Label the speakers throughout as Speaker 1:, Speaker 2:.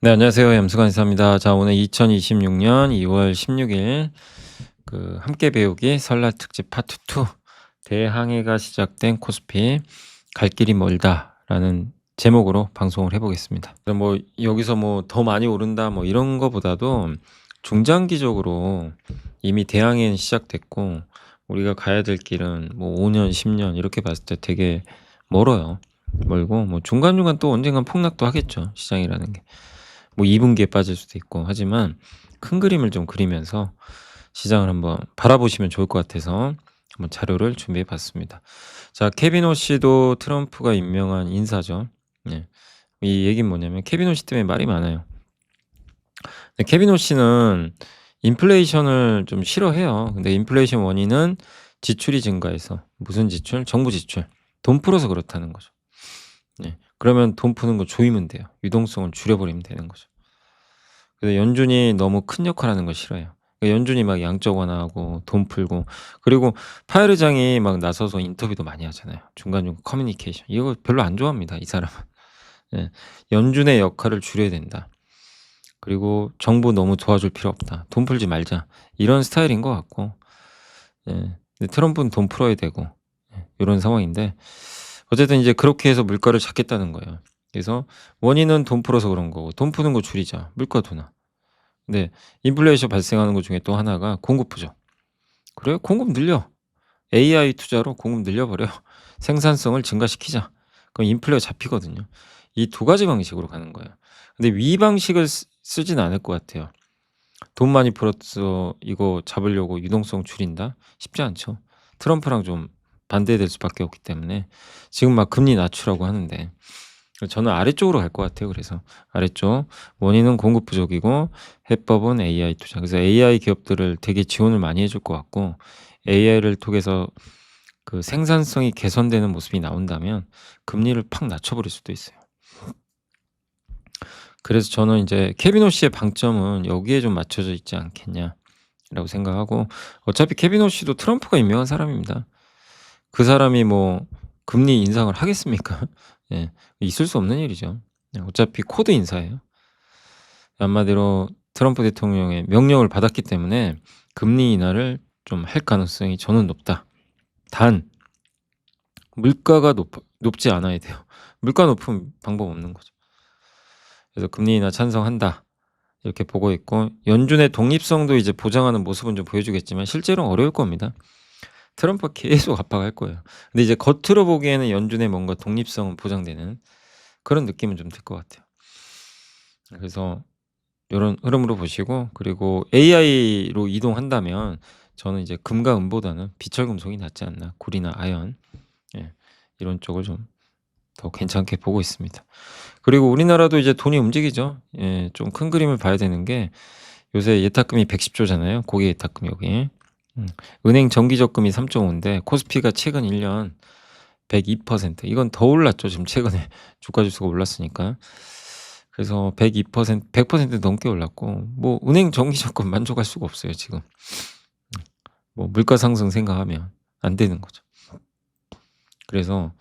Speaker 1: 네, 안녕하세요. 염수관 이사입니다. 자, 오늘 2026년 2월 16일 함께 배우기 설날 특집 파트 2 대항해가 시작된 코스피 갈 길이 멀다라는 제목으로 방송을 해보겠습니다. 뭐 여기서 뭐 더 많이 오른다 뭐 이런 거보다도 중장기적으로 이미 대항해는 시작됐고 우리가 가야 될 길은 뭐 5년, 10년 이렇게 봤을 때 되게 멀어요. 멀고 뭐 중간중간 또 언젠간 폭락도 하겠죠. 시장이라는 게. 뭐 2 분기에 빠질 수도 있고 하지만 큰 그림을 좀 그리면서 시장을 한번 바라보시면 좋을 것 같아서 한번 자료를 준비해 봤습니다. 자, 케빈 오씨도 트럼프가 임명한 인사죠. 네. 이 얘기는 뭐냐면 케빈 오씨 때문에 말이 많아요. 근데 케빈 오씨는 인플레이션을 좀 싫어해요. 근데 인플레이션 원인은 지출이 증가해서 무슨 지출? 정부 지출. 돈 풀어서 그렇다는 거죠. 네. 그러면 돈 푸는 거 조이면 돼요. 유동성을 줄여버리면 되는 거죠. 근데 연준이 너무 큰 역할하는 걸 싫어해요. 그러니까 연준이 막 양적 완화하고 돈 풀고 그리고 파열 의장이 막 나서서 인터뷰도 많이 하잖아요. 중간중간 커뮤니케이션. 이거 별로 안 좋아합니다, 이 사람은. 예. 연준의 역할을 줄여야 된다. 그리고 정부 너무 도와줄 필요 없다. 돈 풀지 말자. 이런 스타일인 것 같고. 예. 근데 트럼프는 돈 풀어야 되고. 예. 요런 상황인데 어쨌든 이제 그렇게 해서 물가를 잡겠다는 거예요. 그래서 원인은 돈 풀어서 그런 거고 돈 푸는 거 줄이자. 물가 둔화. 네. 인플레이션 발생하는 것 중에 또 하나가 공급 부족. 그래요? 공급 늘려. AI 투자로 공급 늘려버려. 생산성을 증가시키자. 그럼 인플레가 잡히거든요. 이 두 가지 방식으로 가는 거예요. 근데 위 방식을 쓰진 않을 것 같아요. 돈 많이 풀었어 이거 잡으려고 유동성 줄인다? 쉽지 않죠. 트럼프랑 좀 반대될 수밖에 없기 때문에 지금 막 금리 낮추라고 하는데 저는 아래쪽으로 갈 것 같아요. 그래서 아래쪽 원인은 공급 부족이고 해법은 AI 투자. 그래서 AI 기업들을 되게 지원을 많이 해줄 것 같고 AI를 통해서 그 생산성이 개선되는 모습이 나온다면 금리를 팍 낮춰버릴 수도 있어요. 그래서 저는 이제 케빈 오씨의 방점은 여기에 좀 맞춰져 있지 않겠냐라고 생각하고 어차피 케빈 오씨도 트럼프가 임명한 사람입니다. 그 사람이 뭐 금리 인상을 하겠습니까? 예. 있을 수 없는 일이죠. 어차피 코드 인사예요. 한마디로 트럼프 대통령의 명령을 받았기 때문에 금리 인하를 좀 할 가능성이 저는 높다. 단 물가가 높지 않아야 돼요. 물가 높으면 방법 없는 거죠. 그래서 금리 인하 찬성한다. 이렇게 보고 있고 연준의 독립성도 이제 보장하는 모습은 좀 보여주겠지만 실제로는 어려울 겁니다. 트럼프가 계속 압박할 거예요. 근데 이제 겉으로 보기에는 연준의 뭔가 독립성은 보장되는 그런 느낌은 좀 들 것 같아요. 그래서 요런 흐름으로 보시고 그리고 AI로 이동한다면 저는 이제 금과 은보다는 비철금속이 낫지 않나. 구리나 아연. 예. 이런 쪽을 좀 더 괜찮게 보고 있습니다. 그리고 우리나라도 이제 돈이 움직이죠. 예. 좀 큰 그림을 봐야 되는 게 요새 예탁금이 110조 잖아요. 고객 예탁금 여기. 음. 은행 정기적금이 3.5 인데 코스피가 최근 1년 102%. 이건 더 올랐죠. 지금 최근에 주가 지수가 올랐으니까. 그래서 102% 100% 넘게 올랐고 뭐 은행 정기적금 만족할 수가 없어요 지금. 뭐 물가 상승 생각하면 안 되는 거죠. 그래서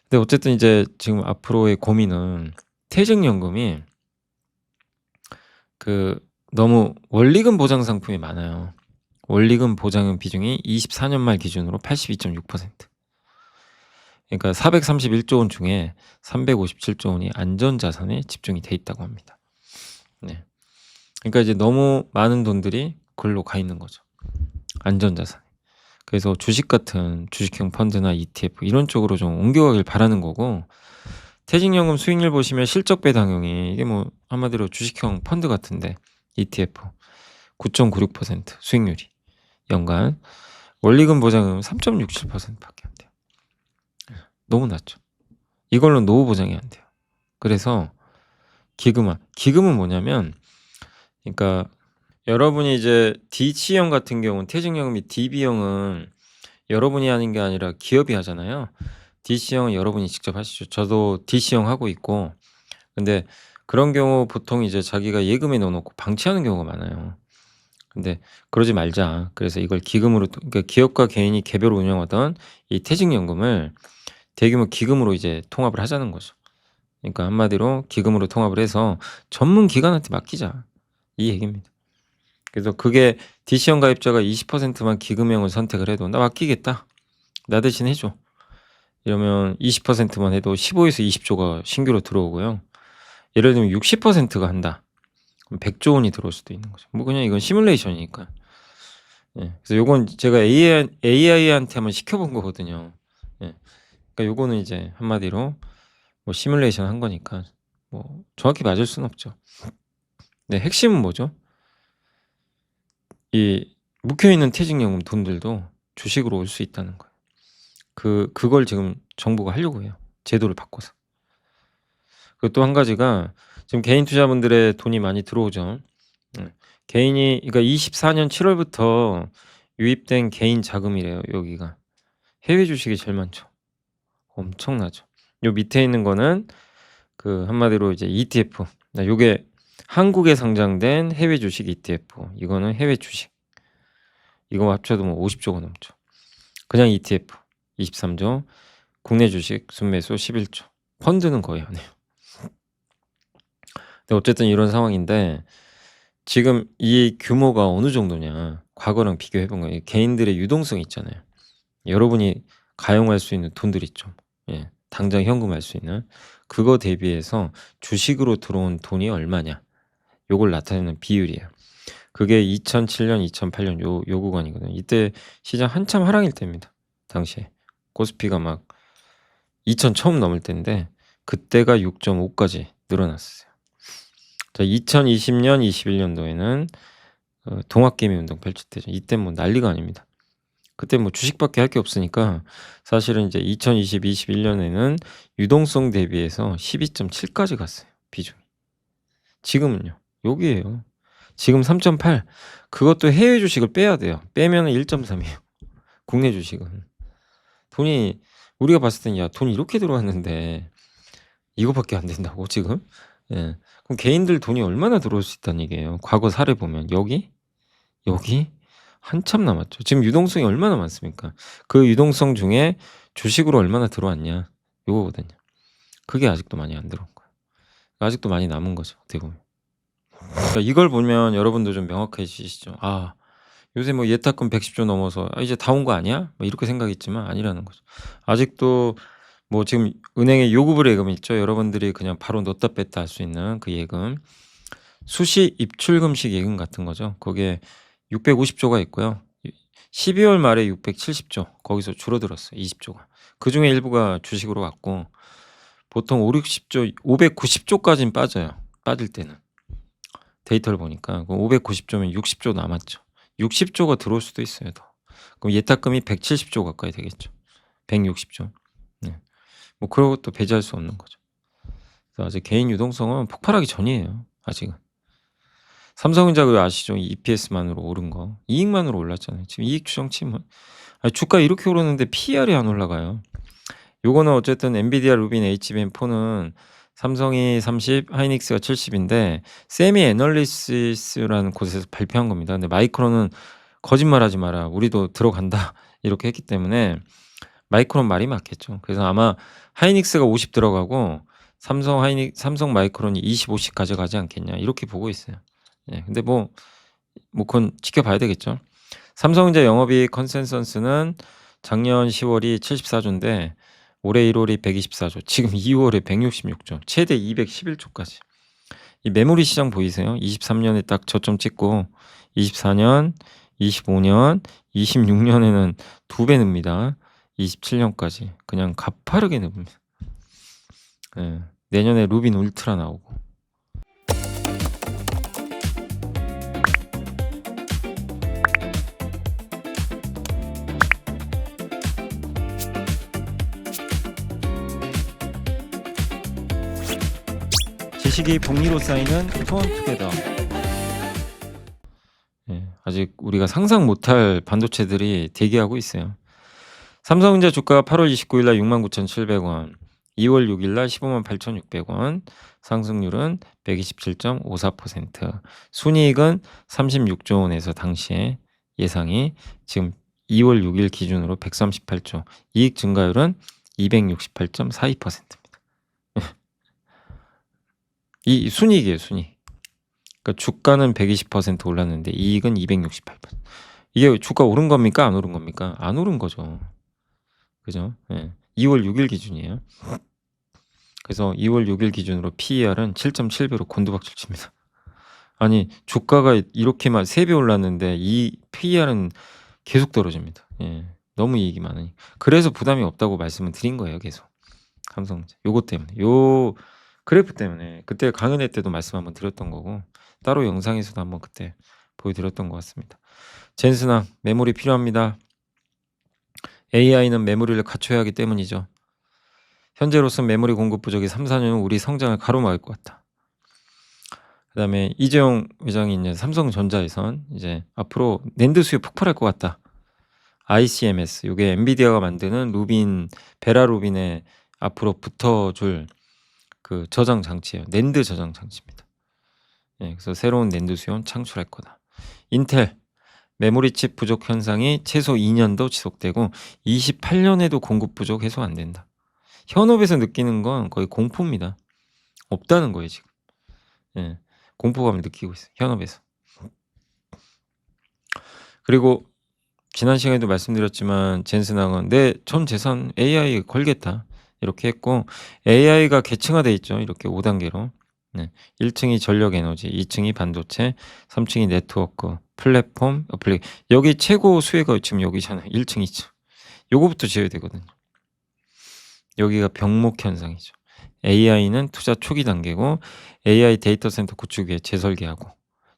Speaker 1: 근데 어쨌든 이제 지금 앞으로의 고민은 퇴직연금이 그 너무 원리금 보장 상품이 많아요. 원리금 보장금 비중이 24년 말 기준으로 82.6%. 그러니까 431조 원 중에 357조 원이 안전자산에 집중이 돼 있다고 합니다. 네. 그러니까 이제 너무 많은 돈들이 글로 가 있는 거죠. 안전자산. 그래서 주식 같은 주식형 펀드나 ETF 이런 쪽으로 좀 옮겨가길 바라는 거고 퇴직연금 수익률 보시면 실적 배당형이 이게 뭐 한마디로 주식형 펀드 같은데 ETF 9.96% 수익률이 연간 원리금 보장은 3.67%밖에 안 돼요. 너무 낮죠. 이걸로 노후 보장이 안 돼요. 그래서 기금은 뭐냐면 그러니까 여러분이 이제 D치형 같은 경우는 퇴직연금이 DB형은 여러분이 하는 게 아니라 기업이 하잖아요. DC형은 여러분이 직접 하시죠. 저도 DC형 하고 있고 근데 그런 경우 보통 이제 자기가 예금에 넣어 놓고 방치하는 경우가 많아요. 근데 그러지 말자. 그래서 이걸 기금으로 그러니까 기업과 개인이 개별 운영하던 이 퇴직연금을 대규모 기금으로 이제 통합을 하자는 거죠. 그러니까 한마디로 기금으로 통합을 해서 전문 기관한테 맡기자. 이 얘기입니다. 그래서 그게 DC형 가입자가 20%만 기금형을 선택을 해도 "나 맡기겠다. 나 대신 해 줘." 이러면 20%만 해도 15에서 20조가 신규로 들어오고요. 예를 들면 60%가 한다. 그럼 100조 원이 들어올 수도 있는 거죠. 뭐 그냥 이건 시뮬레이션이니까. 예. 그래서 요건 제가 AI한테 한번 시켜 본 거거든요. 예. 그러니까 요거는 이제 한마디로 뭐 시뮬레이션 한 거니까 뭐 정확히 맞을 수는 없죠. 네, 핵심은 뭐죠? 이 묵혀 있는 퇴직연금 돈들도 주식으로 올 수 있다는 거예요. 그걸 지금 정부가 하려고 해요, 제도를 바꿔서. 그리고 또 한 가지가 지금 개인 투자분들의 돈이 많이 들어오죠. 개인이 그러니까 24년 7 월부터 유입된 개인 자금이래요, 여기가. 해외 주식이 제일 많죠. 엄청나죠. 요 밑에 있는 거는 그 한마디로 이제 ETF. 요게 한국에 상장된 해외 주식 ETF. 이거는 해외 주식. 이거 합쳐도 뭐 50조가 넘죠. 그냥 ETF 23조, 국내 주식 순매수 11조. 펀드는 거의 안 해요. 근데 어쨌든 이런 상황인데 지금 이 규모가 어느 정도냐. 과거랑 비교해 본 거예요. 개인들의 유동성이 있잖아요. 여러분이 가용할 수 있는 돈들 있죠. 예. 당장 현금할 수 있는. 그거 대비해서 주식으로 들어온 돈이 얼마냐. 요걸 나타내는 비율이에요. 그게 2007년, 2008년 요 구간이거든요. 이때 시장 한참 하락일 때입니다. 당시에. 코스피가 막 2,000 처음 넘을 때인데 그때가 6.5까지 늘어났어요. 자, 2020년, 21년도에는 동학개미 운동 펼칠 때죠. 이때 뭐 난리가 아닙니다. 그때 뭐 주식밖에 할 게 없으니까 사실은 이제 2020, 21년에는 유동성 대비해서 12.7까지 갔어요, 비중이. 지금은요. 여기에요. 지금 3.8. 그것도 해외 주식을 빼야 돼요. 빼면은 1.3이에요. 국내 주식은. 돈이 우리가 봤을 땐 '야 돈 이렇게 들어왔는데 이거밖에 안 된다고 지금?' 예. 그럼 개인들 돈이 얼마나 들어올 수 있다는 얘기예요. 과거 사례 보면 여기 한참 남았죠. 지금 유동성이 얼마나 많습니까? 그 유동성 중에 주식으로 얼마나 들어왔냐 요거거든요. 그게 아직도 많이 안 들어온 거예요. 아직도 많이 남은 거죠, 어떻게 보면. 그러니까 이걸 보면 여러분도 좀 명확해지시죠. '아 요새 뭐 예탁금 110조 넘어서 아 이제 다 온 거 아니야?' 뭐 이렇게 생각했지만 아니라는 거죠. 아직도 뭐 지금 은행에 요구불 예금 있죠. 여러분들이 그냥 바로 넣었다 뺐다 할 수 있는 그 예금. 수시 입출금식 예금 같은 거죠. 거기에 650조가 있고요. 12월 말에 670조 거기서 줄어들었어요, 20조가. 그중에 일부가 주식으로 왔고 보통 5-60조 590조까지는 빠져요, 빠질 때는. 데이터를 보니까. 그 590조면 60조 남았죠. 60조가 들어올 수도 있어요, 더. 그럼 예탁금이 170조 가까이 되겠죠. 160조. 네. 뭐 그런 것도 배제할 수 없는 거죠. 그래서 아직 개인 유동성은 폭발하기 전이에요, 아직은. 삼성전자 그거 아시죠? EPS만으로 오른 거. 이익만으로 올랐잖아요. 지금 이익 추정치 뭐 아니 주가 이렇게 오르는데 PER이 안 올라가요. 요거는 어쨌든 엔비디아 루빈 HBM4는 삼성이 30, 하이닉스가 70인데 세미 애널리시스라는 곳에서 발표한 겁니다. 근데 마이크론은 "거짓말하지 마라. 우리도 들어간다." 이렇게 했기 때문에 마이크론 말이 맞겠죠. 그래서 아마 하이닉스가 50 들어가고 삼성 마이크론이 25씩 가져가지 않겠냐 이렇게 보고 있어요. 예. 근데 뭐 그건 지켜봐야 되겠죠. 삼성전자 영업이익 컨센서스는 작년 10월이 74조인데 올해 1월이 124조, 지금 2월에 166조, 최대 211조까지. 이 메모리 시장 보이세요? 23년에 딱 저점 찍고 24년, 25년, 26년에는 2배 늡니다. 27년까지 그냥 가파르게 늡니다. 예. 내년에 루빈 울트라 나오고. 지식이 복리로 쌓이는 투원투게더. 예. 아직 우리가 상상 못할 반도체들이 대기하고 있어요. 삼성전자 주가가 8월 29일 날 69,700원, 2월 6일 날 158,600원, 상승률은 127.54%, 순이익은 36조 원에서 당시에 예상이 지금 2월 6일 기준으로 138조, 이익 증가율은 268.42%입니다. 이 순이익이에요, 순이익. 그러니까 주가는 120% 올랐는데 이익은 268%. 이게 주가 오른 겁니까? 안 오른 겁니까? 안 오른 거죠. 그죠? 예. 2월 6일 기준이에요. 그래서 2월 6일 기준으로 PER은 7.7배로 곤두박질 칩니다. 아니 주가가 이렇게만 3배 올랐는데 이 PER은 계속 떨어집니다. 예. 너무 이익이 많으니. 그래서 부담이 없다고 말씀을 드린 거예요, 계속. 삼성전자. 요거 때문에. 요 그래프 때문에. 그때 강연회 때도 말씀 한번 드렸던 거고 따로 영상에서도 한번 그때 보여드렸던 것 같습니다. 젠슨항 메모리 필요합니다. AI는 메모리를 갖춰야 하기 때문이죠. 현재로선 메모리 공급 부족이 3-4년 후 우리 성장을 가로막을 것 같다. 그다음에 이재용 회장이 이제 삼성전자에선 이제 앞으로 낸드 수요 폭발할 것 같다. ICMS 요게 엔비디아가 만드는 루빈 베라 루빈에 앞으로 붙어줄 그 저장 장치예요. 낸드 저장 장치입니다. 예, 그래서 새로운 낸드 수요 창출할 거다. 인텔 메모리 칩 부족 현상이 최소 2년도 지속되고 28년에도 공급 부족 해소 안 된다. 현업에서 느끼는 건 거의 공포입니다. 없다는 거예요, 지금. 예. 공포감을 느끼고 있어요, 현업에서. 그리고 지난 시간에도 말씀드렸지만 젠슨항은 내 전 재산 AI에 걸겠다. 이렇게 했고 AI가 계층화돼 있죠. 이렇게 5단계로. 네. 1층이 전력 에너지, 2층이 반도체, 3층이 네트워크, 플랫폼, 여기 최고 수혜가 지금 여기잖아요. 1층, 2층. 요거부터 지어야 되거든요. 여기가 병목 현상이죠. AI는 투자 초기 단계고 AI 데이터 센터 구축 위해 재설계하고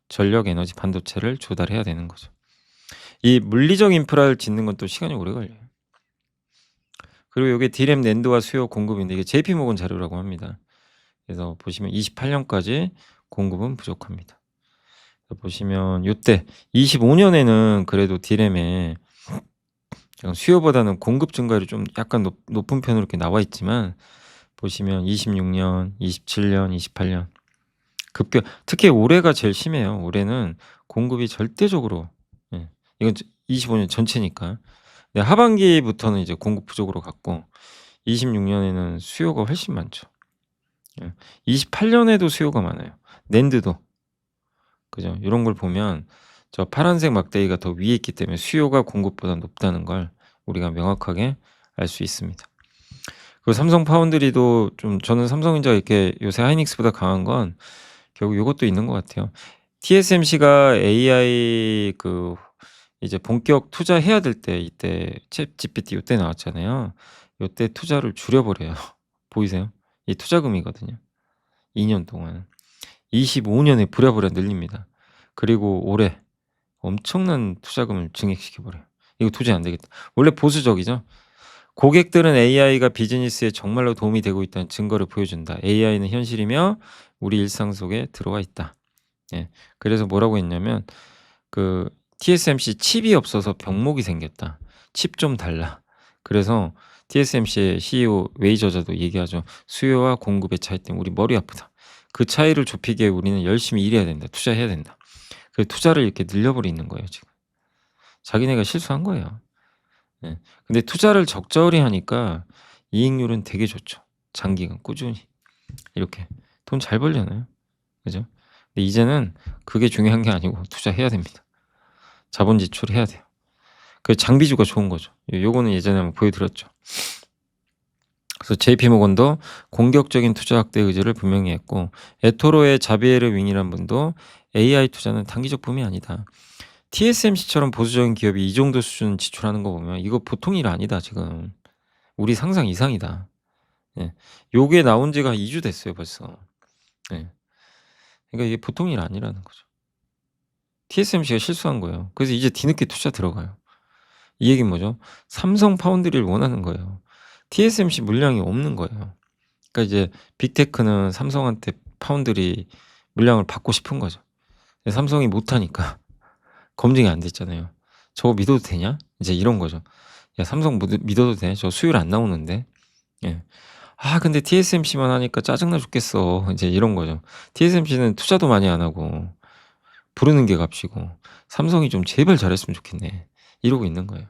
Speaker 1: 전력 에너지 반도체를 조달해야 되는 거죠. 이 물리적 인프라를 짓는 건 또 시간이 오래 걸려요. 그리고 요게 D램 낸드와 수요 공급인데 이게 JP모건 자료라고 합니다. 그래서 보시면 28년까지 공급은 부족합니다. 보시면 요때 25년에는 그래도 D램에 수요보다는 공급 증가율이 좀 약간 높은 편으로 이렇게 나와 있지만 보시면 26년, 27년, 28년 급격 특히 올해가 제일 심해요. 올해는 공급이 절대적으로 예. 이건 25년 전체니까. 네, 하반기부터는 이제 공급 부족으로 갔고 26년에는 수요가 훨씬 많죠. 예. 28년에도 수요가 많아요. 낸드도. 그죠? 요런 걸 보면 저 파란색 막대기가 더 위에 있기 때문에 수요가 공급보다 높다는 걸 우리가 명확하게 알 수 있습니다. 그리고 삼성 파운드리도 좀 저는 삼성전자가 이렇게 요새 하이닉스보다 강한 건 결국 요것도 있는 것 같아요. TSMC가 AI 그 이제 본격 투자해야 될 때 이때 챗GPT 요때 나왔잖아요. 요때 투자를 줄여버려요. 보이세요? 이 투자금이거든요. 2년 동안. 25년에 부랴부랴 늘립니다. 그리고 올해 엄청난 투자금을 증액시켜 버려요. 이거 도저히 안 되겠다. 원래 보수적이죠. 고객들은 AI가 비즈니스에 정말로 도움이 되고 있다는 증거를 보여준다. AI는 현실이며 우리 일상 속에 들어와 있다. 예. 그래서 뭐라고 했냐면 그 TSMC 칩이 없어서 병목이 생겼다. 칩 좀 달라. 그래서 TSMC의 CEO 웨이 저자도 얘기하죠. 수요와 공급의 차이 때문에 우리 머리 아프다. 그 차이를 좁히기 위해 우리는 열심히 일해야 된다. 투자해야 된다. 그래서 투자를 이렇게 늘려버리는 거예요, 지금. 자기네가 실수한 거예요. 예. 근데 투자를 적절히 하니까 이익률은 되게 좋죠. 장기간 꾸준히. 이렇게 돈 잘 벌잖아요. 그죠? 근데 이제는 그게 중요한 게 아니고 투자해야 됩니다. 자본 지출해야 돼요. 그 장비주가 좋은 거죠. 요거는 예전에 한번 보여드렸죠. 그래서 JP모건도 공격적인 투자 확대 의지를 분명히 했고 에토로의 자비에르 윙이란 분도 AI 투자는 단기적 붐이 아니다. TSMC처럼 보수적인 기업이 이 정도 수준 지출하는 거 보면 이거 보통 일 아니다 지금. 우리 상상 이상이다. 예. 요게 나온 지가 2주 됐어요 벌써. 예. 그러니까 이게 보통 일 아니라는 거죠. TSMC가 실수한 거예요. 그래서 이제 뒤늦게 투자 들어가요. 이 얘기는 뭐죠? 삼성 파운드리를 원하는 거예요. TSMC 물량이 없는 거예요. 그러니까 이제 빅테크는 삼성한테 파운드리 물량을 받고 싶은 거죠. 근데 삼성이 못하니까 검증이 안 됐잖아요. 저거 믿어도 되냐? 이제 이런 거죠. 야 삼성 믿어도 돼? 저 수율 안 나오는데. 예. 아 근데 TSMC만 하니까 짜증나 죽겠어. 이제 이런 거죠. TSMC는 투자도 많이 안 하고 부르는 게 값이고 삼성이 좀 제발 잘했으면 좋겠네. 이러고 있는 거예요.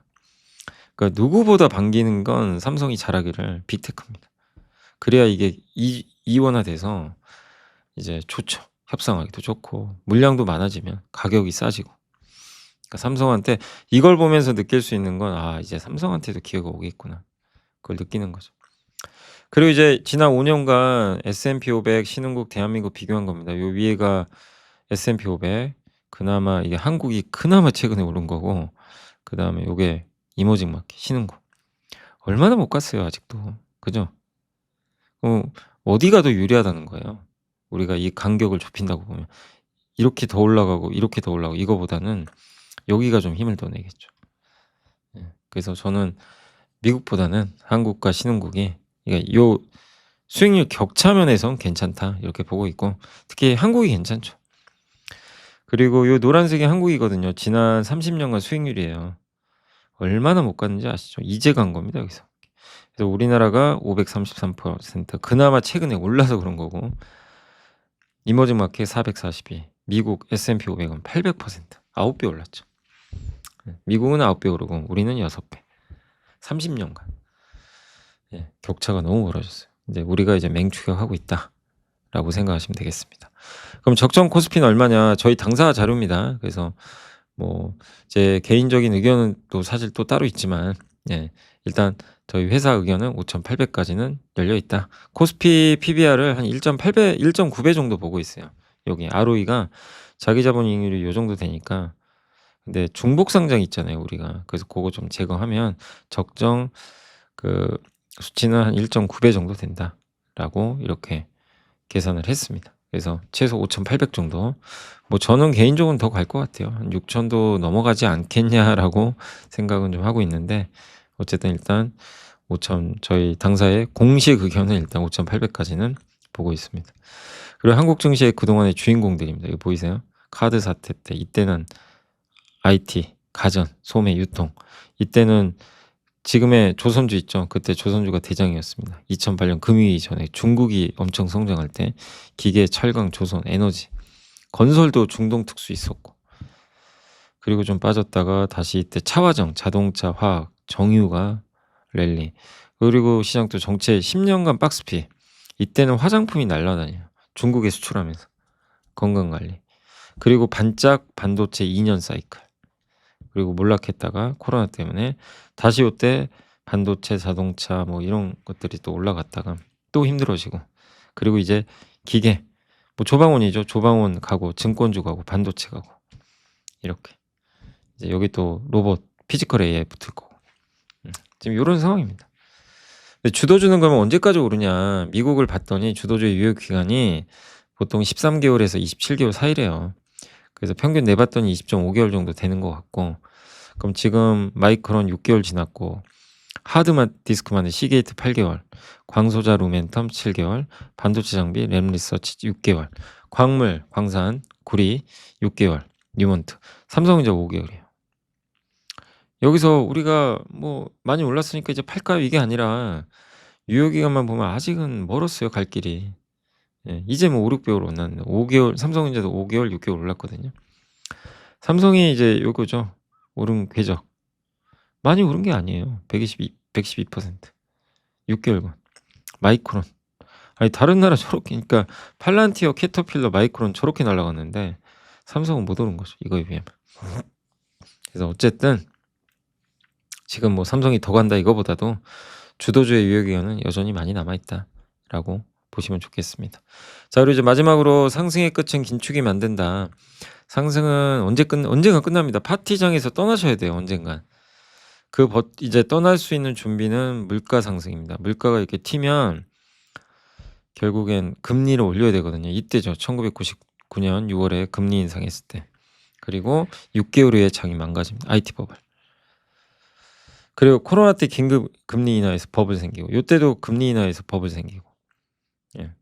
Speaker 1: 그러니까 누구보다 반기는 건 삼성이 잘하기를 빅테크입니다. 그래야 이게 이원화돼서 이제 좋죠. 협상하기도 좋고 물량도 많아지면 가격이 싸지고. 그러니까 삼성한테 이걸 보면서 느낄 수 있는 건 '아 이제 삼성한테도 기회가 오겠구나.' 그걸 느끼는 거죠. 그리고 이제 지난 5 년간 S&P 500 신흥국 대한민국 비교한 겁니다. 요 위에가 S&P 500 그나마 이게 한국이 그나마 최근에 오른 거고 그다음에 요게 이머징 마켓 신흥국. 얼마나 못 갔어요 아직도. 그죠? 어디가 더 유리하다는 거예요. 우리가 이 간격을 좁힌다고 보면. 이렇게 더 올라가고 이렇게 더 올라가고 이거보다는 여기가 좀 힘을 더 내겠죠. 예. 그래서 저는 미국보다는 한국과 신흥국이 그러니까 요 수익률 격차 면에선 괜찮다 이렇게 보고 있고 특히 한국이 괜찮죠. 그리고 요 노란색이 한국이거든요. 지난 30 년간 수익률이에요. 얼마나 못 갔는지 아시죠? 이제 간 겁니다 여기서. 그래서 우리나라가 533% 그나마 최근에 올라서 그런 거고 이머징 마켓 442 미국 S&P 500은 800% 9배 올랐죠. 미국은 9배 오르고 우리는 6배. 30 년간. 예. 격차가 너무 벌어졌어요. 이제 우리가 이제 맹추격하고 있다라고 생각하시면 되겠습니다. 그럼 적정 코스피는 얼마냐? 저희 당사 자료입니다. 그래서 뭐 제 개인적인 의견은 또 사실 또 따로 있지만 예. 일단 저희 회사 의견은 5,800 까지는 열려 있다. 코스피 PBR을 한 1.8배 1.9배 정도 보고 있어요. 여기 ROE가 자기 자본 이익률이 요 정도 되니까 근데 중복 상장 있잖아요, 우리가. 그래서 고거 좀 제거하면 적정 그 수치는 한 1.9배 정도 된다라고 이렇게 계산을 했습니다. 그래서 최소 5,800 정도. 뭐 저는 개인적으로는 더 갈 것 같아요. 한 6,000도 넘어가지 않겠냐라고 생각은 좀 하고 있는데 어쨌든 일단 5,000 저희 당사의 공식 의견은 일단 5,800 까지는 보고 있습니다. 그리고 한국 증시의 그동안의 주인공들입니다. 이거 보이세요? 카드 사태 때 이때는 IT, 가전, 소매, 유통. 이때는 지금의 조선주 있죠. 그때 조선주가 대장이었습니다. 2008년 금융위기 전에 중국이 엄청 성장할 때 기계, 철강, 조선, 에너지, 건설도 중동 특수 있었고 그리고 좀 빠졌다가 다시 이때 차화정, 자동차, 화학, 정유가 랠리 그리고 시장 또 정체 10년간 박스피 이때는 화장품이 날라다녀요. 중국에 수출하면서 건강관리 그리고 반짝 반도체 2년 사이클 그리고 몰락했다가 코로나 때문에 다시 요때 반도체, 자동차 뭐 이런 것들이 또 올라갔다가 또 힘들어지고 그리고 이제 기계 뭐 조방원이죠. 조방원 가고 증권주 가고 반도체 가고 이렇게 이제 여기 또 로봇 피지컬 AI 붙을 거고 지금 요런 상황입니다. 근데 주도주는 그러면 언제까지 오르냐 미국을 봤더니 주도주의 유효 기간이 보통 13개월에서 27개월 사이래요. 그래서 평균 내봤더니 20.5개월 정도 되는 것 같고 그럼 지금 마이크론 6개월 지났고 하드만 디스크만의 시게이트 8개월, 광소자 루멘텀 7개월, 반도체 장비 램리서치 6개월, 광물, 광산, 구리 6개월, 뉴먼트, 삼성전자 5개월이에요. 여기서 우리가 뭐 많이 올랐으니까 이제 팔까요? 이게 아니라 유효 기간만 보면 아직은 멀었어요, 갈 길이. 예, 이제 뭐 5-6개월 올랐는데 5개월 삼성전자도 5개월, 6개월 올랐거든요. 삼성이 이제 요거죠. 오른 궤적. 많이 오른 게 아니에요. 112%. 6개월간. 마이크론. 아니 다른 나라 저렇게 그러니까 팔란티어, 캐터필러, 마이크론 저렇게 날아갔는데 삼성은 못 오른 거죠, 이거에 비하면. 그래서 어쨌든 지금 뭐 삼성이 더 간다 이거보다도 주도주의 유효 기간은 여전히 많이 남아 있다라고 보시면 좋겠습니다. 자, 그리고 이제 마지막으로 상승의 끝은 긴축이 만든다. 상승은 언젠가 끝납니다. 파티장에서 떠나셔야 돼요, 언젠간. 이제 떠날 수 있는 준비는 물가 상승입니다. 물가가 이렇게 튀면 결국엔 금리를 올려야 되거든요. 이때죠. 1999년 6월에 금리 인상했을 때. 그리고 6개월 후에 장이 망가집니다. IT 버블. 그리고 코로나 때 긴급 금리 인하해서 버블 생기고 요때도 금리 인하해서 버블 생기고. 예.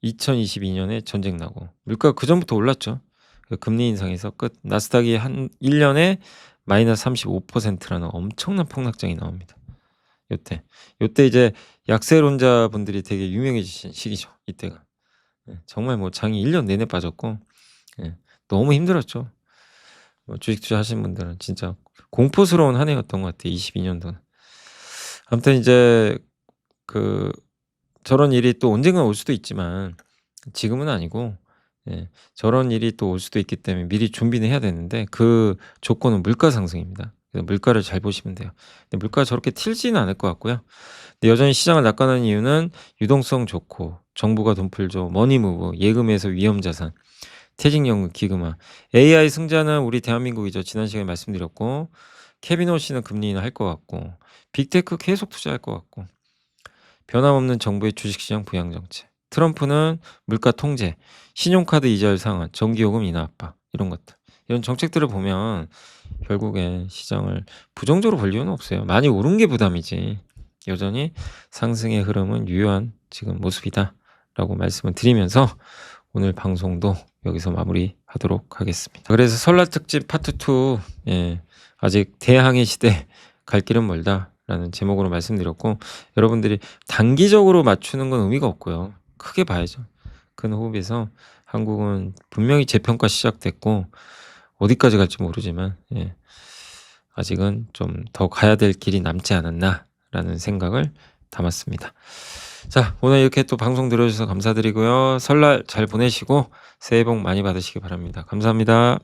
Speaker 1: 2022년에 전쟁 나고 물가가 그전부터 올랐죠. 금리 인상에서 끝. 나스닥이 한 1년에 마이너스 35%라는 엄청난 폭락장이 나옵니다. 요때 이제 약세론자분들이 되게 유명해지신 시기죠. 이때가. 예. 정말 뭐 장이 1년 내내 빠졌고 예. 너무 힘들었죠. 뭐 주식 투자하신 분들은 진짜 공포스러운 한 해였던 것 같아요. 22년도는. 아무튼 이제 그 저런 일이 또 언젠가 올 수도 있지만 지금은 아니고 예. 저런 일이 또 올 수도 있기 때문에 미리 준비는 해야 되는데 그 조건은 물가 상승입니다. 그래서 물가를 잘 보시면 돼요. 근데 물가가 저렇게 튀지는 않을 것 같고요. 근데 여전히 시장을 낙관하는 이유는 유동성 좋고 정부가 돈 풀죠. 머니무브, 예금에서 위험자산, 퇴직연금, 기금화. AI 승자는 우리 대한민국이죠. 지난 시간에 말씀드렸고 케빈 호씨는 금리 인하할 것 같고 빅테크 계속 투자할 것 같고 변함없는 정부의 주식시장 부양 정책. 트럼프는 물가 통제, 신용카드 이자율 상한, 전기요금 인하 압박 이런 것들. 이런 정책들을 보면 결국엔 시장을 부정적으로 볼 이유는 없어요. 많이 오른 게 부담이지. 여전히 상승의 흐름은 유효한 지금 모습이다라고 말씀을 드리면서 오늘 방송도 여기서 마무리하도록 하겠습니다. 그래서 설날 특집 파트 2 예, 아직 대항해 시대 갈 길은 멀다라는 제목으로 말씀드렸고 여러분들이 단기적으로 맞추는 건 의미가 없고요. 크게 봐야죠. 큰 호흡에서 한국은 분명히 재평가 시작됐고 어디까지 갈지 모르지만 예, 아직은 좀 더 가야 될 길이 남지 않았나라는 생각을 담았습니다. 자, 오늘 이렇게 또 방송 들어주셔서 감사드리고요. 설날 잘 보내시고 새해 복 많이 받으시기 바랍니다. 감사합니다.